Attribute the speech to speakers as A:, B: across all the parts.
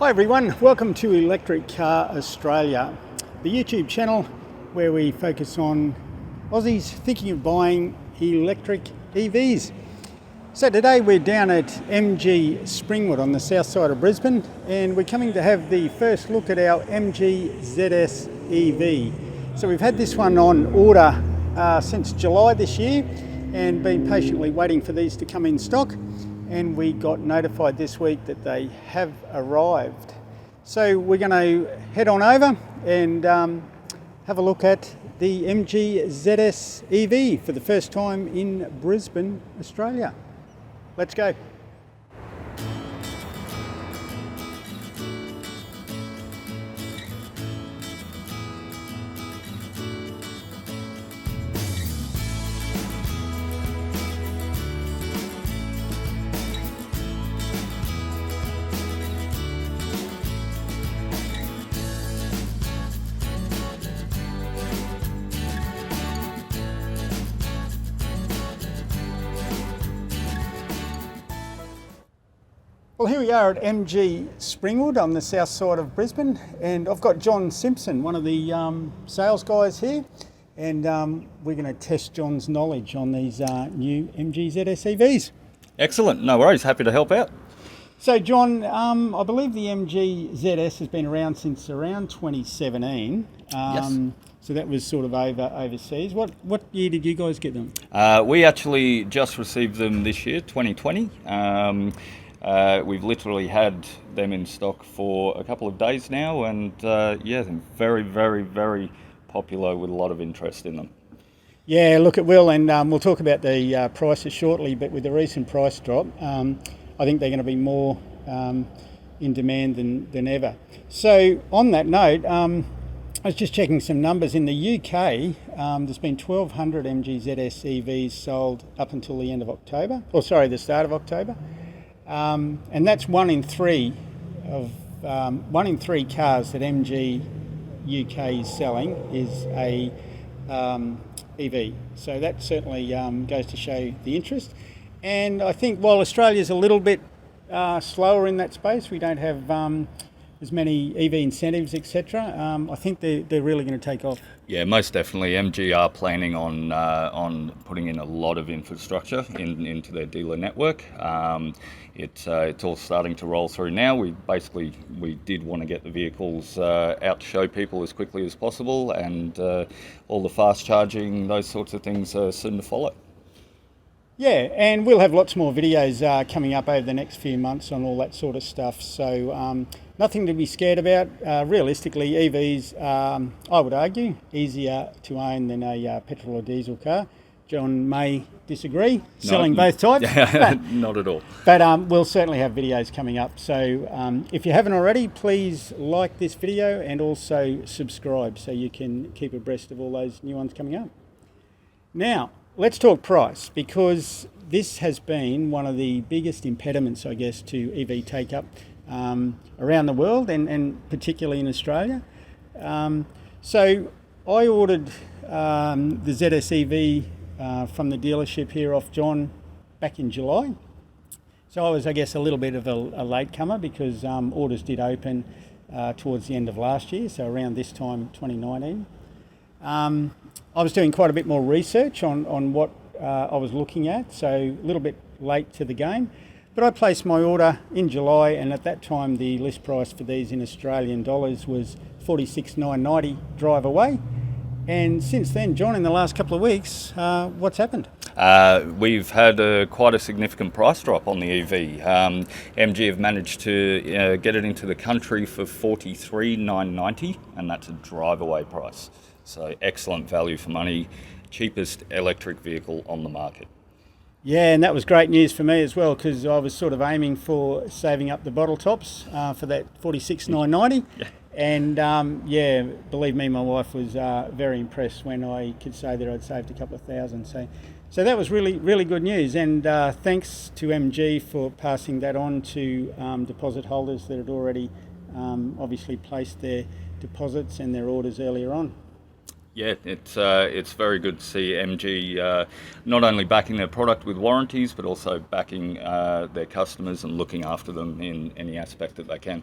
A: Hi everyone, welcome to Electric Car Australia, the YouTube channel where we focus on Aussies thinking of buying electric EVs. So today we're down at MG Springwood on the south side of Brisbane, and we're coming to have the first look at our MG ZS EV. So we've had this one on order since July this year and been patiently waiting for these to come in stock. And we got notified this week that they have arrived. So we're going to head on over and have a look at the MG ZS EV for the first time in Brisbane, Australia. Let's go. Well, here we are at MG Springwood on the south side of Brisbane, and I've got John Simpson, one of the sales guys here, and we're going to test John's knowledge on these new MG ZS EVs.
B: Excellent, no worries, happy to help out.
A: So John, I believe the MG ZS has been around since around 2017.
B: Yes.
A: So that was sort of overseas. What year did you guys get them?
B: We actually just received them this year, 2020. We've literally had them in stock for a couple of days now, and yeah, they're very, very, very popular with a lot of interest in them.
A: Yeah, look, it will, and we'll talk about the prices shortly, but with the recent price drop, I think they're going to be more in demand than ever. So on that note, I was just checking some numbers. In the UK, there's been 1,200 MG ZS EVs sold up until the end of October, the start of October. And that's one in three cars that MG UK is selling is a EV. So that certainly goes to show the interest. And I think while Australia's a little bit slower in that space, we don't have as many EV incentives, etc. I think they're really going to take off.
B: Yeah, most definitely. MG are planning on putting in a lot of infrastructure into their dealer network. It's all starting to roll through now. We did want to get the vehicles out to show people as quickly as possible, and all the fast charging, those sorts of things are soon to follow.
A: Yeah, and we'll have lots more videos coming up over the next few months on all that sort of stuff. So nothing to be scared about. Realistically, EVs, I would argue, easier to own than a petrol or diesel car. John may disagree, selling both types.
B: Not at all.
A: But we'll certainly have videos coming up. So if you haven't already, please like this video and also subscribe so you can keep abreast of all those new ones coming up. Now, let's talk price, because this has been one of the biggest impediments, I guess, to EV take-up around the world and particularly in Australia. So I ordered the ZS EV from the dealership here off John back in July. So I was, I guess, a little bit of a latecomer because orders did open towards the end of last year, so around this time, 2019. I was doing quite a bit more research on what I was looking at, so a little bit late to the game. But I placed my order in July, and at that time the list price for these in Australian dollars was $46,990 drive away. And since then, John, in the last couple of weeks, what's happened?
B: We've had quite a significant price drop on the EV. MG have managed to get it into the country for $43,990, and that's a drive away price. So excellent value for money, cheapest electric vehicle on the market.
A: Yeah, and that was great news for me as well, because I was sort of aiming for saving up the bottle tops for that $46,990.
B: Yeah.
A: And yeah, believe me, my wife was very impressed when I could say that I'd saved a couple of thousand. So that was really, really good news. And thanks to MG for passing that on to deposit holders that had already obviously placed their deposits and their orders earlier on.
B: Yeah, it's very good to see MG not only backing their product with warranties, but also backing their customers and looking after them in any aspect that they can.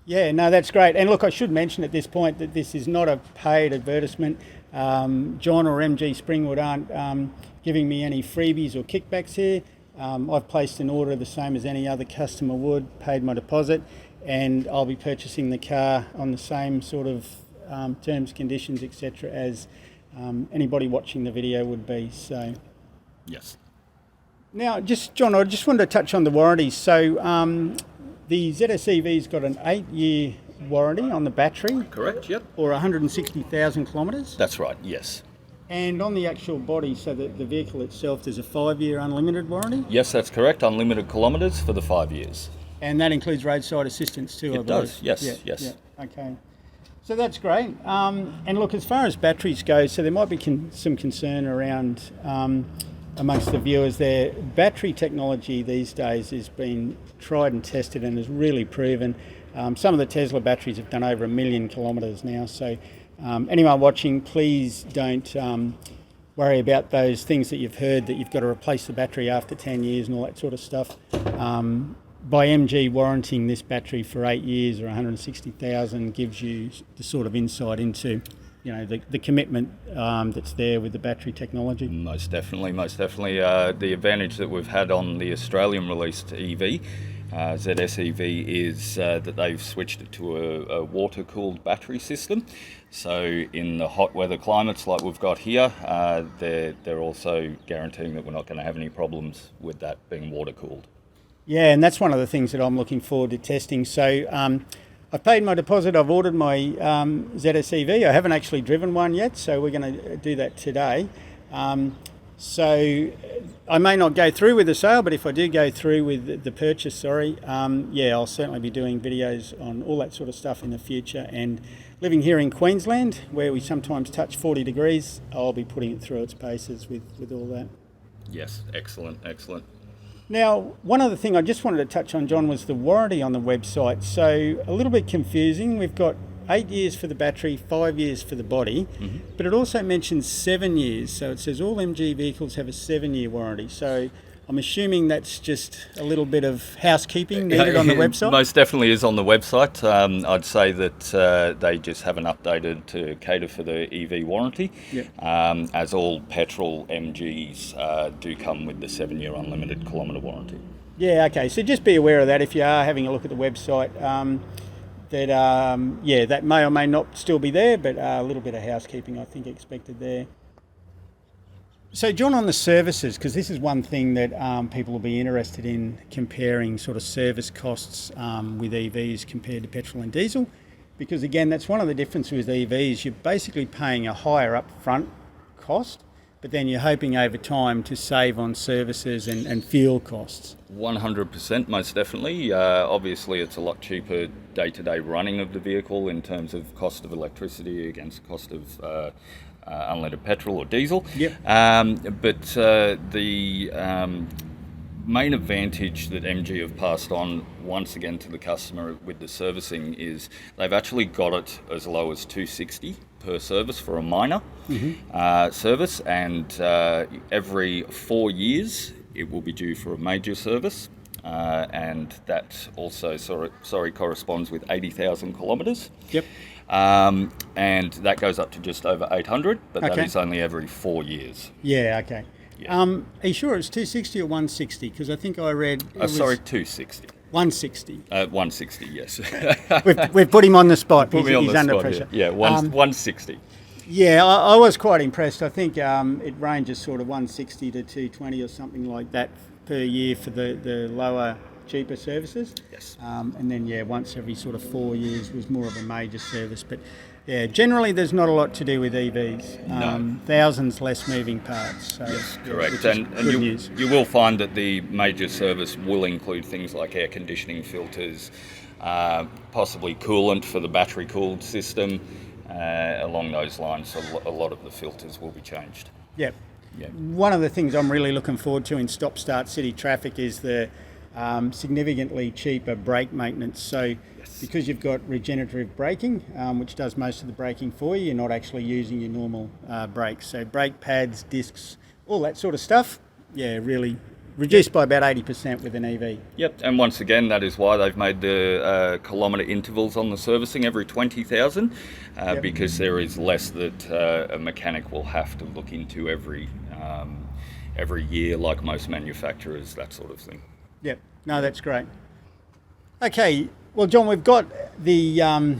A: Yeah, no, that's great. And look, I should mention at this point that this is not a paid advertisement. John or MG Springwood aren't giving me any freebies or kickbacks here. I've placed an order the same as any other customer would, paid my deposit, and I'll be purchasing the car on the same sort of terms, conditions, etc. as anybody watching the video would be. So,
B: yes.
A: Now, John, I just wanted to touch on the warranties. So, the ZSEV's got an 8-year warranty on the battery.
B: Correct. Yep.
A: Or 160,000 kilometres.
B: That's right. Yes.
A: And on the actual body, so that the vehicle itself, there's a 5-year unlimited warranty.
B: Yes, that's correct. Unlimited kilometres for the 5 years.
A: And that includes roadside assistance too, I believe.
B: It does. Yes.
A: Yeah,
B: yes.
A: Yeah. Okay. So that's great. And look, as far as batteries go, so there might be some concern around amongst the viewers there. Battery technology these days has been tried and tested and is really proven. Some of the Tesla batteries have done over 1 million kilometres now. So anyone watching, please don't worry about those things that you've heard that you've got to replace the battery after 10 years and all that sort of stuff. By MG warranting this battery for 8 years or 160,000 gives you the sort of insight into, you know, the commitment that's there with the battery technology.
B: Most definitely. The advantage that we've had on the Australian released EV, ZSEV, is that they've switched it to a water-cooled battery system. So in the hot weather climates like we've got here, they're also guaranteeing that we're not going to have any problems with that being water-cooled.
A: Yeah, and that's one of the things that I'm looking forward to testing. So I've paid my deposit, I've ordered my ZSEV. I haven't actually driven one yet, so we're going to do that today. So I may not go through with the sale, but if I do go through with the purchase, yeah, I'll certainly be doing videos on all that sort of stuff in the future. And living here in Queensland, where we sometimes touch 40 degrees, I'll be putting it through its paces with all that.
B: Yes, excellent.
A: Now, one other thing I just wanted to touch on, John, was the warranty on the website. So a little bit confusing. We've got 8 years for the battery, 5 years for the body, but it also mentions 7 years. So it says all MG vehicles have a 7-year warranty. So I'm assuming that's just a little bit of housekeeping needed on the website?
B: Most definitely is on the website. I'd say that they just haven't updated to cater for the EV warranty, as all petrol MGs do come with the 7-year unlimited kilometre warranty.
A: Yeah, okay. So just be aware of that if you are having a look at the website. That may or may not still be there, but a little bit of housekeeping I think expected there. So John, on the services, because this is one thing that people will be interested in, comparing sort of service costs with EVs compared to petrol and diesel, because again, that's one of the differences with EVs. You're basically paying a higher upfront cost, but then you're hoping over time to save on services and fuel costs. 100%,
B: most definitely. Obviously, it's a lot cheaper day-to-day running of the vehicle in terms of cost of electricity against cost of unleaded petrol or diesel.
A: Yep.
B: But the main advantage that MG have passed on once again to the customer with the servicing is they've actually got it as low as $260 per service for a minor service, and every 4 years it will be due for a major service, and that also corresponds with 80,000 kilometres.
A: Yep.
B: And that goes up to just over 800, but that is only every 4 years.
A: Yeah, okay. Yeah. Are you sure it's 260 or 160? Because I think I read...
B: 260.
A: 160.
B: 160, yes.
A: we've put him on the spot.
B: He's
A: under
B: spot,
A: pressure.
B: Yeah, 160.
A: Yeah, I was quite impressed. I think it ranges sort of 160 to 220 or something like that per year for the lower, cheaper services.
B: Yes.
A: And then, once every sort of 4 years was more of a major service. But, generally there's not a lot to do with EVs.
B: No.
A: Thousands less moving parts. So,
B: yes, correct.
A: And
B: you will find that the major service will include things like air conditioning filters, possibly coolant for the battery-cooled system. Along those lines, so a lot of the filters will be changed.
A: Yep. One of the things I'm really looking forward to in stop-start city traffic is the significantly cheaper brake maintenance. So
B: Yes.
A: Because you've got regenerative braking, which does most of the braking for you. You're not actually using your normal brakes. So brake pads, discs, all that sort of stuff, really reduced by about 80% with an EV.
B: Yep, and once again, that is why they've made the kilometre intervals on the servicing every 20,000, because there is less that a mechanic will have to look into every year, like most manufacturers, that sort of thing.
A: Yep, no, that's great. Okay, well, John, we've got the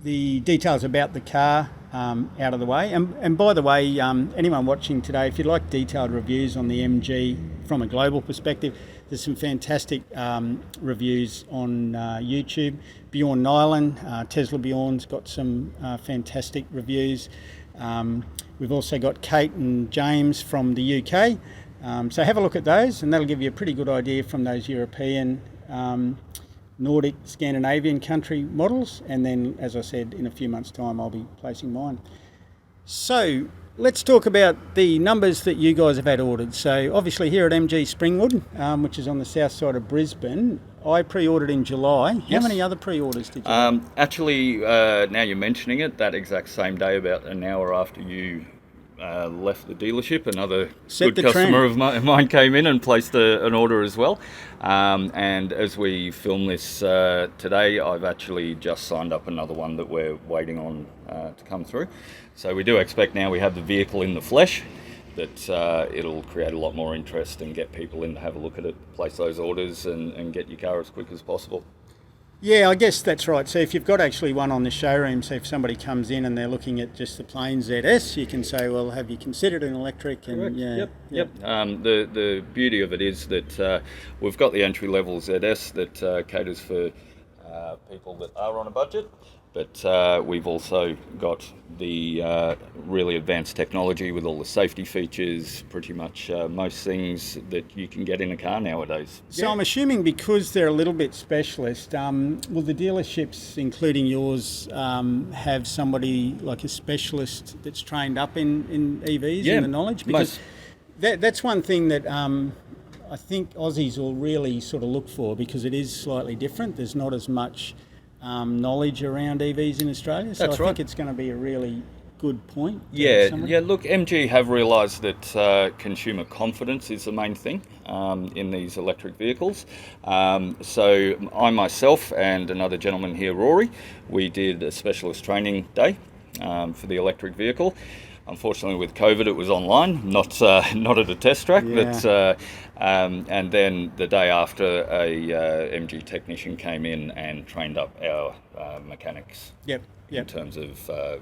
A: details about the car out of the way. And by the way, anyone watching today, if you'd like detailed reviews on the MG from a global perspective, there's some fantastic reviews on YouTube. Bjorn Nyland, Tesla Bjorn's got some fantastic reviews. We've also got Kate and James from the UK. So have a look at those, and that'll give you a pretty good idea from those European, Nordic, Scandinavian country models. And then, as I said, in a few months' time, I'll be placing mine. So let's talk about the numbers that you guys have had ordered. So obviously here at MG Springwood, which is on the south side of Brisbane, I pre-ordered in July. How many other pre-orders did you have?
B: Actually, now you're mentioning it, that exact same day, about an hour after you left the dealership, another good customer of mine came in and placed an order as well. And as we film this today, I've actually just signed up another one that we're waiting on to come through. So we do expect, now we have the vehicle in the flesh, that it'll create a lot more interest and get people in to have a look at it, place those orders and get your car as quick as possible.
A: Yeah, I guess that's right. So if you've got actually one on the showroom, so if somebody comes in and they're looking at just the plain ZS, you can say, well, have you considered an electric? And
B: Yep. The beauty of it is that we've got the entry-level ZS that caters for people that are on a budget, but we've also got the really advanced technology with all the safety features, pretty much most things that you can get in a car nowadays.
A: So I'm assuming because they're a little bit specialist, will the dealerships, including yours, have somebody like a specialist that's trained up in EVs and the knowledge? Because that's one thing that I think Aussies will really sort of look for, because it is slightly different. There's not as much knowledge around EVs in Australia, so I think it's going to be a really good point.
B: Look, MG have realised that consumer confidence is the main thing in these electric vehicles. So I myself and another gentleman here, Rory, we did a specialist training day for the electric vehicle. Unfortunately, with COVID, it was online, not at a test track. But and then the day after, a MG technician came in and trained up our mechanics. In terms of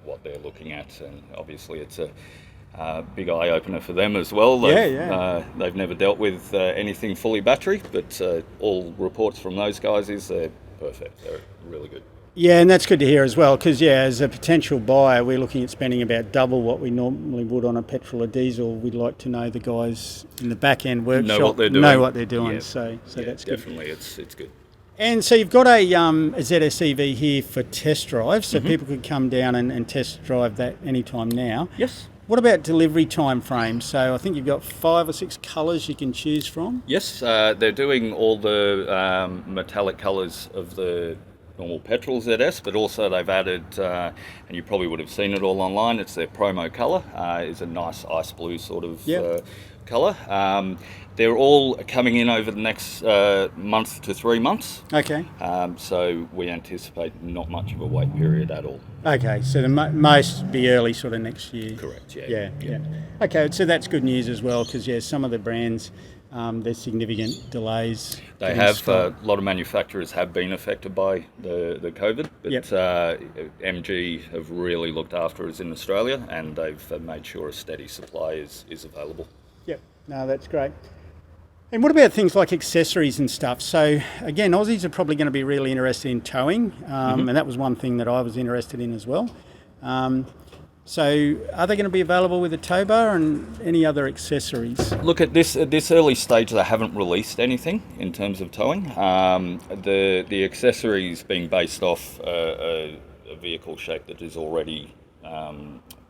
B: what they're looking at, and obviously it's a big eye opener for them as well. They've never dealt with anything fully battery, but all reports from those guys is they're perfect. They're really good.
A: Yeah, and that's good to hear as well, because as a potential buyer, we're looking at spending about double what we normally would on a petrol or diesel. We'd like to know the guys in the back end workshop know what they're doing.
B: Yeah.
A: So that's good.
B: Definitely, it's good.
A: And so you've got a ZS EV here for test drive, so people could come down and test drive that anytime now.
B: Yes.
A: What about delivery time frames? So I think you've got 5 or 6 colours you can choose from.
B: Yes, they're doing all the metallic colours of the normal petrol ZS, but also they've added, and you probably would have seen it all online, it's their promo colour. Is a nice ice blue sort of colour. They're all coming in over the next month to 3 months.
A: Okay.
B: So we anticipate not much of a wait period at all.
A: Okay, so the most be early sort of next year.
B: Correct,
A: yeah. Okay, so that's good news as well, because some of the brands, there's significant delays.
B: They have, a lot of manufacturers have been affected by the COVID, but MG have really looked after us in Australia, and they've made sure a steady supply is available.
A: Yep, no, that's great. And what about things like accessories and stuff? So again, Aussies are probably going to be really interested in towing, and that was one thing that I was interested in as well. So are they going to be available with a tow bar and any other accessories?
B: Look, at this early stage, they haven't released anything in terms of towing. The accessories being based off a vehicle shape that is already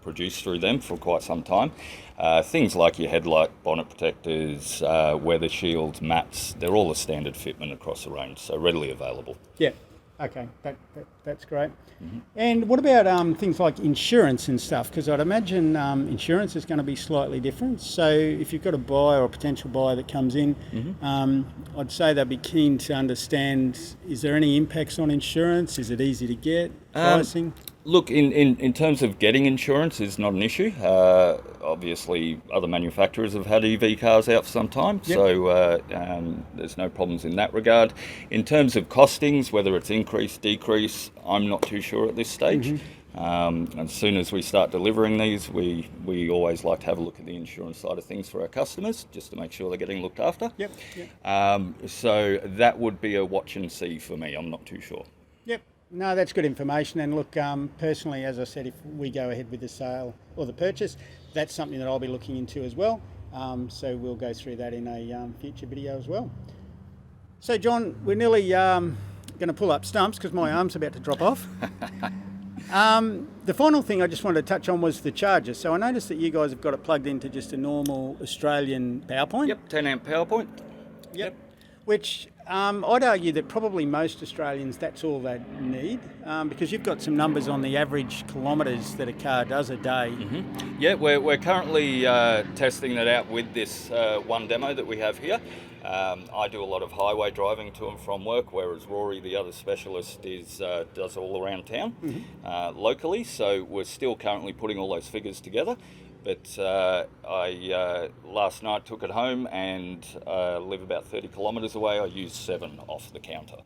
B: produced through them for quite some time. Things like your headlight, bonnet protectors, weather shields, mats, they're all a standard fitment across the range, so readily available.
A: Yeah. Okay, that's great. And what about things like insurance and stuff? Because I'd imagine insurance is going to be slightly different. So if you've got a buyer or a potential buyer that comes in, I'd say they'd be keen to understand, is there any impacts on insurance? Is it easy to get? Pricing?
B: Look, in terms of getting insurance is not an issue. Obviously, other manufacturers have had EV cars out for some time, so there's no problems in that regard. In terms of costings, whether it's increase, decrease, I'm not too sure at this stage. As soon as we start delivering these, we always like to have a look at the insurance side of things for our customers, just to make sure they're getting looked after. So that would be a watch and see for me. I'm not too sure.
A: No, that's good information. And look, personally, as I said, if we go ahead with the sale or the purchase, that's something that I'll be looking into as well. So we'll go through that in a future video as well. So John, we're nearly going to pull up stumps because my arm's about to drop off. The final thing I just wanted to touch on was the charger. So I noticed that you guys have got it plugged into just a normal Australian power point.
B: 10 amp power point.
A: Which I'd argue that probably most Australians, that's all they need, because you've got some numbers on the average kilometres that a car does a day.
B: Yeah, we're currently testing that out with this one demo that we have here. I do a lot of highway driving to and from work, whereas Rory, the other specialist, does all around town locally. So we're still currently putting all those figures together. But I last night took it home and live about 30 kilometres away. I used 7 off the counter.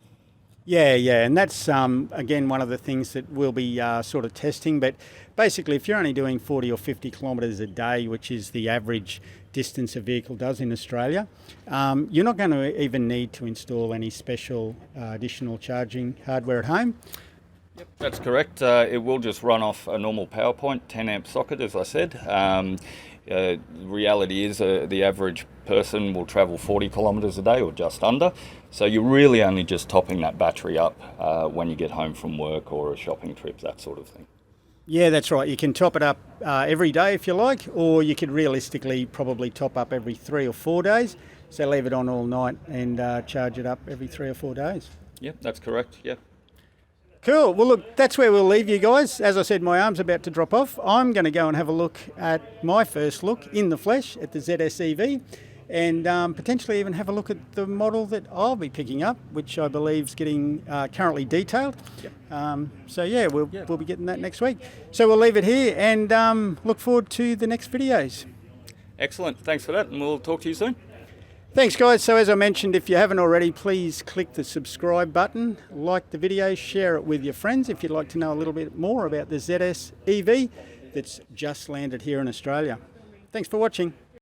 A: Yeah, and that's again one of the things that we'll be sort of testing. But basically, if you're only doing 40 or 50 kilometres a day, which is the average distance a vehicle does in Australia, you're not going to even need to install any special additional charging hardware at home.
B: That's correct. It will just run off a normal power point, 10 amp socket, as I said. The reality is the average person will travel 40 kilometres a day or just under. So you're really only just topping that battery up when you get home from work or a shopping trip, that sort of thing.
A: Yeah, that's right. You can top it up every day if you like, or you could realistically probably top up every 3 or 4 days. So leave it on all night and charge it up every 3 or 4 days.
B: Yep, that's correct. Yep.
A: Cool. Well, look, that's where we'll leave you guys. As I said, my arm's about to drop off. I'm going to go and have a look at my first look in the flesh at the ZS EV, and potentially even have a look at the model that I'll be picking up, which I believe is getting currently detailed. So yeah, we'll be getting that next week. So we'll leave it here and look forward to the next videos.
B: Excellent. Thanks for that, and we'll talk to you soon.
A: Thanks guys. So as I mentioned, if you haven't already, please click the subscribe button, like the video, share it with your friends if you'd like to know a little bit more about the ZS EV that's just landed here in Australia. Thanks for watching.